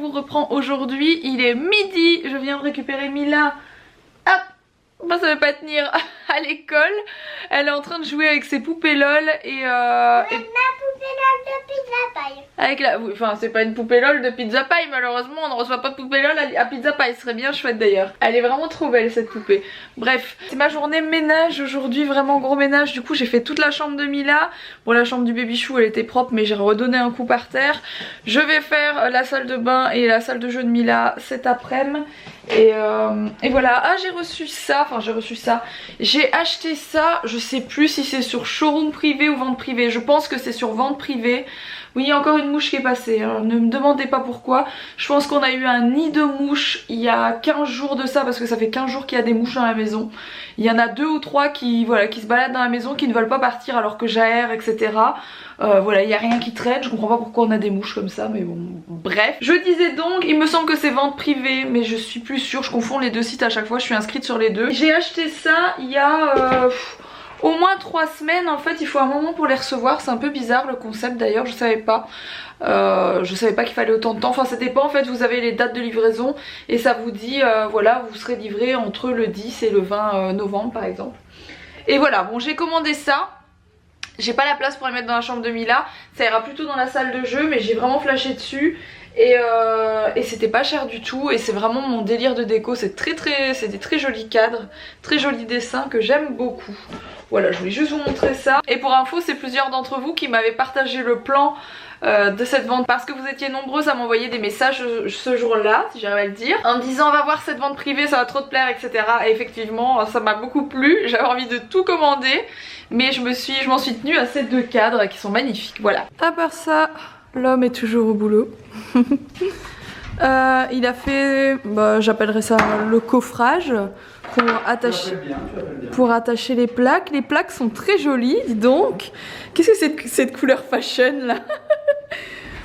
vous reprend aujourd'hui. Il est midi, je viens de récupérer Mila. Hop, bon, ça va pas tenir à l'école. Elle est en train de jouer avec ses poupées LOL et Ma poupée LOL de Pizza Pie. avec la... Enfin c'est pas une poupée LOL de Pizza Pie, malheureusement on ne reçoit pas de poupée LOL à Pizza Pie, ce serait bien chouette d'ailleurs. Elle est vraiment trop belle cette poupée. Bref, c'est ma journée ménage aujourd'hui, vraiment gros ménage. Du coup j'ai fait toute la chambre de Mila. Bon, la chambre du baby chou elle était propre mais j'ai redonné un coup par terre. Je vais faire la salle de bain et la salle de jeu de Mila cet après-midi. Et voilà. Ah, j'ai reçu ça, j'ai acheté ça, je sais plus si c'est sur showroom privé ou vente privée. Je pense que c'est sur vente privée. Oui, il y a encore une mouche qui est passée, alors ne me demandez pas pourquoi. Je pense qu'on a eu un nid de mouches il y a 15 jours de ça, parce que ça fait 15 jours qu'il y a des mouches dans la maison. Il y en a 2 ou 3 qui, voilà, qui se baladent dans la maison, qui ne veulent pas partir alors que j'aère, etc. Voilà, il n'y a rien qui traîne, je comprends pas pourquoi on a des mouches comme ça, mais bon, bref. Je disais donc, il me semble que c'est vente privée, mais je suis plus sûre, je confonds les deux sites à chaque fois, je suis inscrite sur les deux. J'ai acheté ça il y a... au moins 3 semaines. En fait il faut un moment pour les recevoir, c'est un peu bizarre le concept d'ailleurs, je savais pas qu'il fallait autant de temps, enfin ça dépend en fait, vous avez les dates de livraison et ça vous dit voilà, vous serez livré entre le 10 et le 20 novembre par exemple. Et voilà, bon j'ai commandé ça. J'ai pas la place pour les mettre dans la chambre de Mila, ça ira plutôt dans la salle de jeu, mais j'ai vraiment flashé dessus. Et c'était pas cher du tout et c'est vraiment mon délire de déco, c'est des très jolis cadres, très jolis dessins que j'aime beaucoup. Voilà, je voulais juste vous montrer ça. Et pour info, c'est plusieurs d'entre vous qui m'avaient partagé le plan de cette vente parce que vous étiez nombreuses à m'envoyer des messages ce jour-là, si j'arrive à le dire, en me disant va voir cette vente privée, ça va trop te plaire, etc. Et effectivement, ça m'a beaucoup plu, j'avais envie de tout commander, mais je m'en suis tenue à ces 2 cadres qui sont magnifiques, voilà. À part ça... L'homme est toujours au boulot. Il a fait, j'appellerais ça le coffrage pour attacher les plaques. Les plaques sont très jolies, dis donc. Qu'est-ce que c'est que cette couleur fashion là?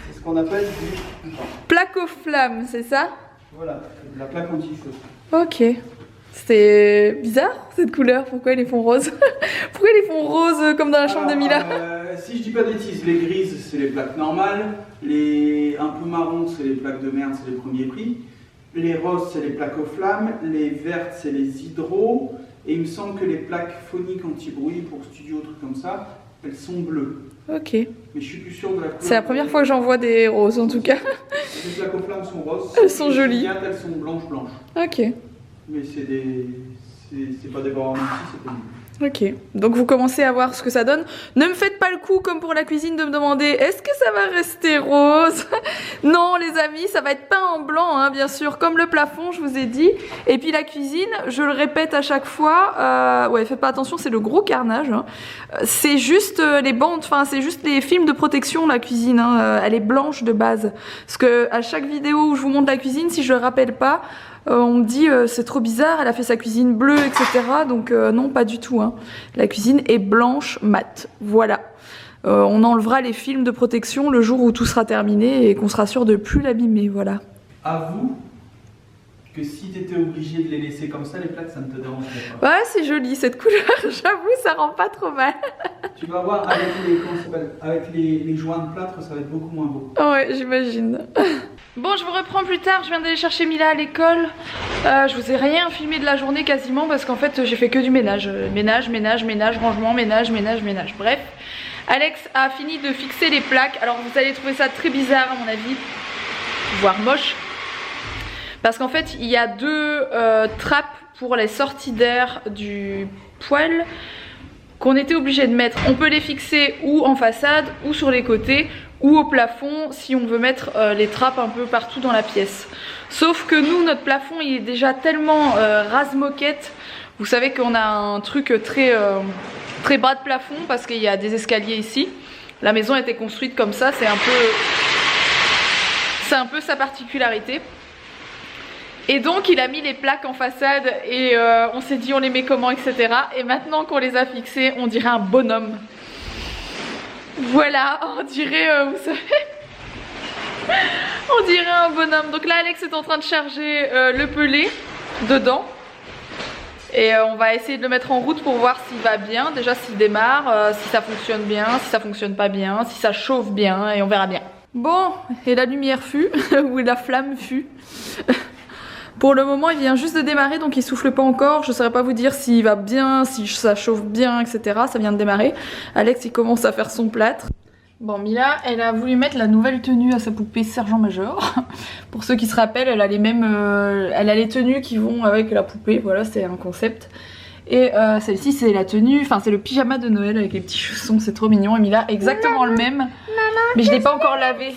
C'est ce qu'on appelle du plaque aux flammes, c'est ça? Voilà, la plaque anti-feu. Ok. C'est bizarre cette couleur, pourquoi ils les font roses? Pourquoi ils les font roses comme dans la chambre de Mila? Si je dis pas de bêtises, les grises c'est les plaques normales, les un peu marrons c'est les plaques de merde, c'est les premiers prix, les roses c'est les plaques aux flammes, les vertes c'est les hydros, et il me semble que les plaques phoniques anti-bruit pour studio, trucs comme ça, elles sont bleues. Ok. Mais je suis plus sûr de la couleur. C'est la première fois que j'en vois des roses en tout cas. Les plaques aux flammes sont roses. Elles sont jolies. Elles sont blanches. Ok. Mais c'est pas des bords ici, c'est pas nul. Ok, donc vous commencez à voir ce que ça donne. Ne me faites pas le coup comme pour la cuisine de me demander est-ce que ça va rester rose? Non les amis, ça va être peint en blanc hein, bien sûr, comme le plafond je vous ai dit. Et puis la cuisine, je le répète à chaque fois, ouais faites pas attention, c'est le gros carnage hein. C'est juste les bandes, enfin c'est juste les films de protection la cuisine hein. Elle est blanche de base. Parce que à chaque vidéo où je vous montre la cuisine, si je le rappelle pas, on me dit c'est trop bizarre, elle a fait sa cuisine bleue, etc. Donc non, pas du tout. Hein. La cuisine est blanche mat. Voilà. On enlèvera les films de protection le jour où tout sera terminé et qu'on sera sûr de plus l'abîmer. Voilà. Avoue que si tu étais obligé de les laisser comme ça, les plaques, ça ne te dérangerait pas. Ouais, c'est joli cette couleur. J'avoue, ça rend pas trop mal. Tu vas voir avec les joints de plâtre, ça va être beaucoup moins beau. Ouais, j'imagine. Bon, je vous reprends plus tard, je viens d'aller chercher Mila à l'école. Je vous ai rien filmé de la journée quasiment parce qu'en fait j'ai fait que du ménage. Ménage, rangement, ménage. Bref, Alex a fini de fixer les plaques. Alors vous allez trouver ça très bizarre à mon avis, voire moche. Parce qu'en fait il y a 2 trappes pour les sorties d'air du poêle qu'on était obligé de mettre. On peut les fixer ou en façade ou sur les côtés ou au plafond si on veut mettre les trappes un peu partout dans la pièce. Sauf que nous, notre plafond il est déjà tellement rase-moquette. Vous savez qu'on a un truc très bas de plafond parce qu'il y a des escaliers ici. La maison a été construite comme ça, c'est un peu sa particularité. Et donc il a mis les plaques en façade et on s'est dit on les met comment, etc. Et maintenant qu'on les a fixées, on dirait un bonhomme. Voilà, on dirait, vous savez, on dirait un bonhomme. Donc là Alex est en train de charger le pelé dedans. Et on va essayer de le mettre en route pour voir s'il va bien, déjà s'il démarre, si ça fonctionne bien, si ça fonctionne pas bien, si ça chauffe bien, et on verra bien. Bon, et la lumière fut, ou la flamme fut. Pour le moment il vient juste de démarrer donc il souffle pas encore, je saurais pas vous dire s'il va bien, si ça chauffe bien etc, ça vient de démarrer. Alex il commence à faire son plâtre. Bon Mila elle a voulu mettre la nouvelle tenue à sa poupée Sergent Major. Pour ceux qui se rappellent elle a les mêmes, elle a les tenues qui vont avec la poupée, voilà c'est un concept. Et celle-ci c'est la tenue, enfin c'est le pyjama de Noël avec les petits chaussons, c'est trop mignon. Et Mila exactement le même, mais je l'ai pas encore lavé.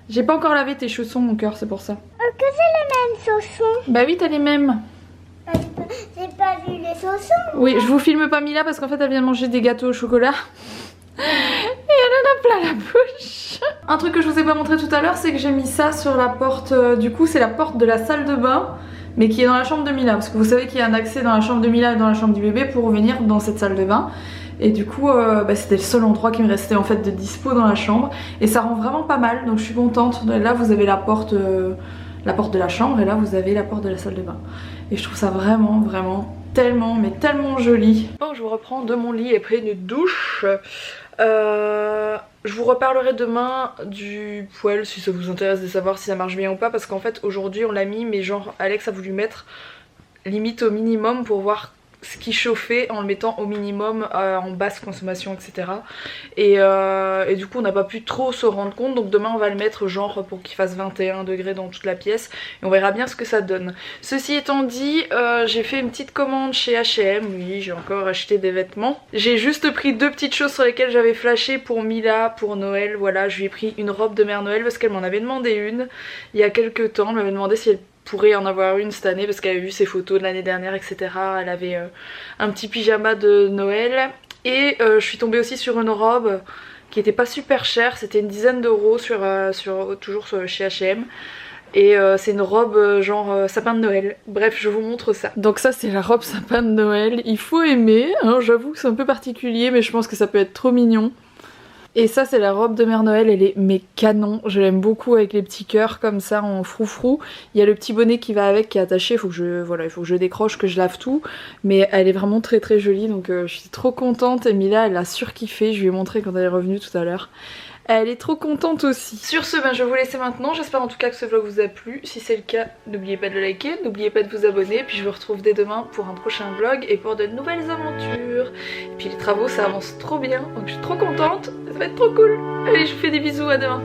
J'ai pas encore lavé tes chaussons mon cœur, c'est pour ça. Que c'est les mêmes chaussons? Bah oui t'as les mêmes. J'ai pas vu les chaussons. Oui je vous filme pas Mila parce qu'en fait elle vient de manger des gâteaux au chocolat. Et elle en a plein la bouche. Un truc que je vous ai pas montré tout à l'heure c'est que j'ai mis ça sur la porte, du coup c'est la porte de la salle de bain. Mais qui est dans la chambre de Mila, parce que vous savez qu'il y a un accès dans la chambre de Mila et dans la chambre du bébé pour venir dans cette salle de bain. Et du coup c'était le seul endroit qui me restait en fait de dispo dans la chambre. Et ça rend vraiment pas mal, donc je suis contente. Là vous avez la porte de la chambre et là vous avez la porte de la salle de bain. Et je trouve ça vraiment tellement mais tellement joli. Bon je vous reprends de mon lit après une douche. Je vous reparlerai demain du poêle si ça vous intéresse de savoir si ça marche bien ou pas, parce qu'en fait aujourd'hui on l'a mis mais genre Alex a voulu mettre limite au minimum pour voir ce qui chauffait en le mettant au minimum en basse consommation etc. Et du coup on n'a pas pu trop se rendre compte, donc demain on va le mettre genre pour qu'il fasse 21 degrés dans toute la pièce et on verra bien ce que ça donne. Ceci étant dit j'ai fait une petite commande chez H&M, oui j'ai encore acheté des vêtements. J'ai juste pris deux petites choses sur lesquelles j'avais flashé pour Mila pour Noël, voilà je lui ai pris une robe de Mère Noël parce qu'elle m'en avait demandé une il y a quelques temps, elle m'avait demandé si elle pourrait en avoir une cette année parce qu'elle avait vu ses photos de l'année dernière etc. Elle avait un petit pyjama de Noël et je suis tombée aussi sur une robe qui était pas super chère, c'était une dizaine d'euros toujours chez H&M. Et c'est une robe genre sapin de Noël. Bref je vous montre ça. Donc ça c'est la robe sapin de Noël. Il faut aimer, hein, j'avoue que c'est un peu particulier mais je pense que ça peut être trop mignon. Et ça c'est la robe de Mère Noël, elle est mais canon, je l'aime beaucoup avec les petits cœurs comme ça en froufrou. Il y a le petit bonnet qui va avec qui est attaché, il faut que je décroche, que je lave tout. Mais elle est vraiment très jolie donc je suis trop contente. Emilia elle a surkiffé, je lui ai montré quand elle est revenue tout à l'heure. Elle est trop contente aussi. Sur ce, ben, je vais vous laisser maintenant. J'espère en tout cas que ce vlog vous a plu. Si c'est le cas, n'oubliez pas de le liker, n'oubliez pas de vous abonner. Puis je vous retrouve dès demain pour un prochain vlog et pour de nouvelles aventures. Et puis les travaux, ça avance trop bien. Donc je suis trop contente. Ça va être trop cool. Allez, je vous fais des bisous, à demain.